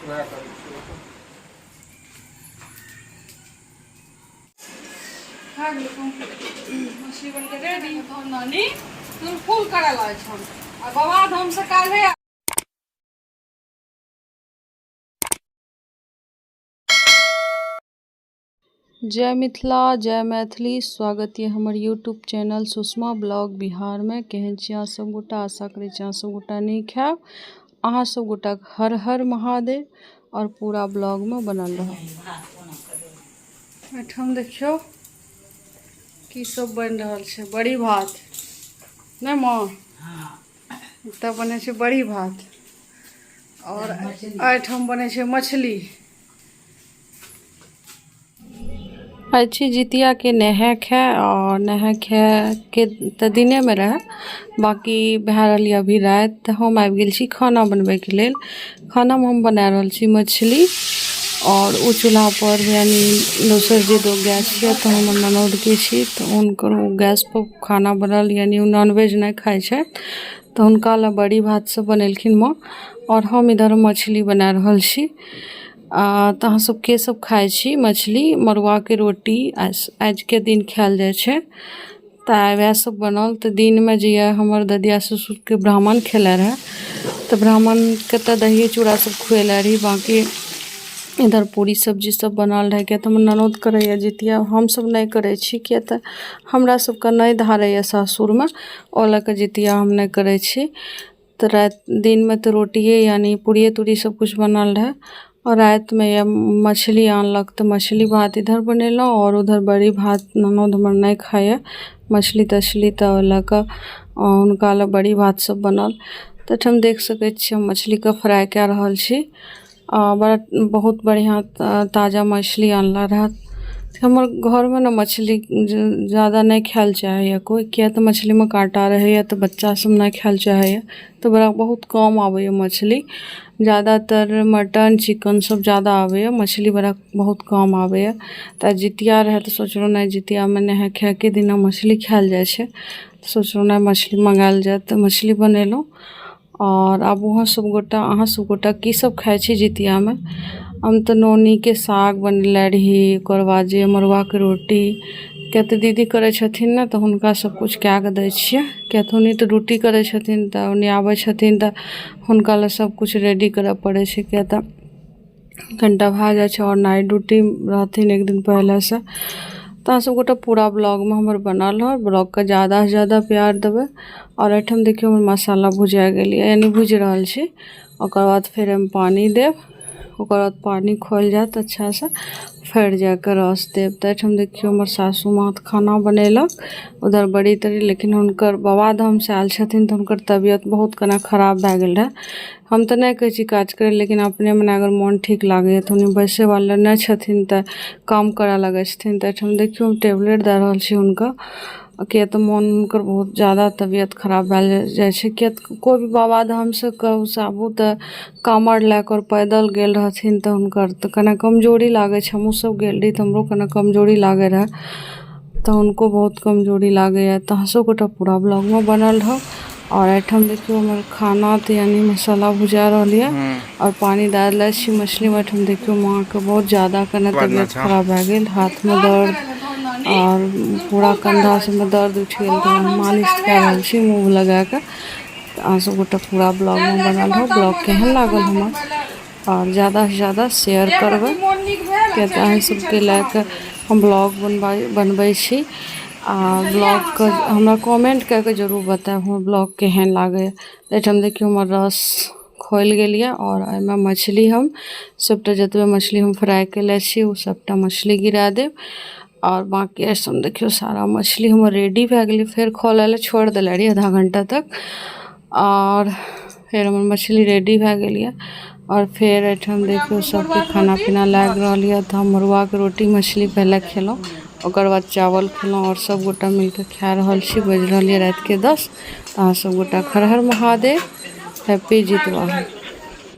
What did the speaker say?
मछली बन के रेडी तो नानी तुम फूल करे लाए छन आ बाबा धाम से काले जय मिथिला जय मैथिली। स्वागत है हमर YouTube channel Sushma blog Bihar में। केहन छी अहाँ सब गोटा? आशा करै छी अहाँ सब गोटा नीक हैब। अहाँ सब गोटा हर हर महादेव और पूरा ब्लॉग में बनल रह। एठम देखियो की सब बन रहा है। बड़ी भात नहीं माँ तब बने छे बड़ी भात और एठम बने छे मछली। अच्छी जितिया के नहा खाए और नहा खाए के तो दिने में रहे, बाकी भए रही अभी रात। तो हम आबि गेल छी खाना बनबे के लेल। खाना में हम बना रहल छी मछली और उ चूल्हा पर यानी दोसर जे दो गैस है तो हम ननद के छी तो उनकर गैस पर खाना बनल यानी नॉनवेज नहीं खाए छे तो उनका ला बड़ी भात सब बनेलखिन माँ और हम इधर मछली बना रहल छी। तो अहाँ सब के सब खाए छी मछली मरुआ के रोटी आज के दिन खायल जाय छे। तो वह सब बनल। तो दिन में जे हमर ददिया ससुर के ब्राह्मण खेला रहे तो ब्राह्मण के तो दही चूड़ा सब खुएला रही, बाकी इधर पूरी सब्जी सब बनल रहे। क्या तो हम ननद करे जितिया, हम सब नहीं करे छी किया तो हमरा सब का नहीं धारे सासुर में ओला के जितिया हम नहीं करे छी। तो रात दिन में तो रोटिए यानी पूरी तूरी सब कुछ बनल रहे और रात में यह मछली आनलक तो मछली भात इधर बनेलो और उधर बड़ी भात ननद हमर नहीं खाए मछली तछली तो लक उनका ला बड़ी भात सब बनल। तो हम देख सके छी मछली का फ्राई कर रहल छी। बड़ा बहुत बढ़िया ताज़ा मछली आनला रहा। हमर घर में ना मछली ज़्यादा नहीं खायल चाहे कोई, क्या तो मछली में कांटा रहे तो बच्चा सब नहीं खायल चाहे तो बड़ा बहुत कम आवे मछली। ज़्यादातर मटन चिकन सब ज़्यादा आवे, मछली बड़ा बहुत कम आवे। तो जितिया रहे तो सोचलो नहीं जितिया में नहा खा के दिन मछली खायल जाए छे तो सोचलो नहीं मछली मंगायल जाए तो मछली बनेलो। और अब वहाँ सब गोटा अहाँ सब गोटा की सब खाए छी जितिया में? हम तो नोनी के साग बनले रही, ओकर बाद जे मरुआ के रोटी क्या तो दीदी करे छथिन ना तो उनका सब कुछ क्या के दै छियै। क्या तो उन्हीं तो ड्यूटी करे छथिन तो उन्हीं आवे छथिन तो उनका ला सब कुछ रेडी करे पड़े छे। क्या तो घंटा भा जाए छे और नाइट ड्यूटी रहथिन एक दिन पहले से। तो सब गोटा पूरा ब्लॉग में हमर बनल है। ब्लॉग का ज़्यादा से ज़्यादा प्यार देवे। और एठम देखियो हमर मसाला भुजा गेल यानी भुज रहल छी। ओकर बाद फिर हम पानी देव, ओकर बाद पानी खोल जात अच्छा से फिर जाकर रस देव। तो एठम देखियो हमर सासू माँ खाना बनेलक उधर बड़ी तरी, लेकिन उनकर बाबाधाम से आयल छथिन तो उनकर तबियत बहुत कना खराब भए गेल रहे। हम तो नहीं कहे छी काज करे, लेकिन अपने में अगर मन ठीक लागे तो उन्हें बैसे वाला नहीं छथिन तो काम करे लगे छथिन। तो एठम देखियो हम टेबलेट दे रहल छी उनका। किया तो मन उनकर बहुत ज़्यादा तबियत खराब भए जाए छे। किया कोई भी बाबाधाम से कहू साबू तो कामर लेकर पैदल गेल रहथिन तो उनकर तो कना कमजोरी लागे छे। हमहूँ सब गेल रही तो हमरो कना कमजोरी लागे रहे तो उनको बहुत कमजोरी लागे है। तो हंसो गोटा पूरा ब्लॉग में बनल रहो। और एठम देखियो हमर खाना तो यानी मसाला भुजा रहल है और पानी डाल छी मछली में। एठम देखियो माँ के बहुत ज़्यादा कना तबियत खराब भए गेल, हाथ में दर्द और पूरा कंधा से में दर्द उठ गया तो मालिश कर रहल छी मुँह लगा के। अहाँ सब गोटा पूरा ब्लॉग में बनल हो। ब्लॉग केहन लागल हमर और ज़्यादा से ज़्यादा शेयर करबे क्या तो अहाँ सबके लायक हम ब्लॉग बनबै छी। ब्लॉग का हमरा कमेंट करके जरूर बताएब हमर ब्लॉग केहन लागे। एठम देखियो हमर रस खोल गेलिए और एमे मछली हम सबटा जतबे मछली हम फ्राई केले छी वो सबटा मछली गिरा देव और बाकी ऐसा देखियो सारा मछली हमर रेडी भए गेलै। फिर खोले ले छोड़ दिले रही आधा घंटा तक और फिर हमर मछली रेडी भए गेलिए। और फिर एठम देखियो सबके खाना पीना लाग रहल है। तो हम मरुआ के रोटी मछली पहले खेलों, ओकर बाद चावल खेलों और सब गोटा मिलकर खा रहल छी। बज रहल है रात के 10। तो अहाँ सब गोटा हर हर महादेव, हैप्पी जितवा।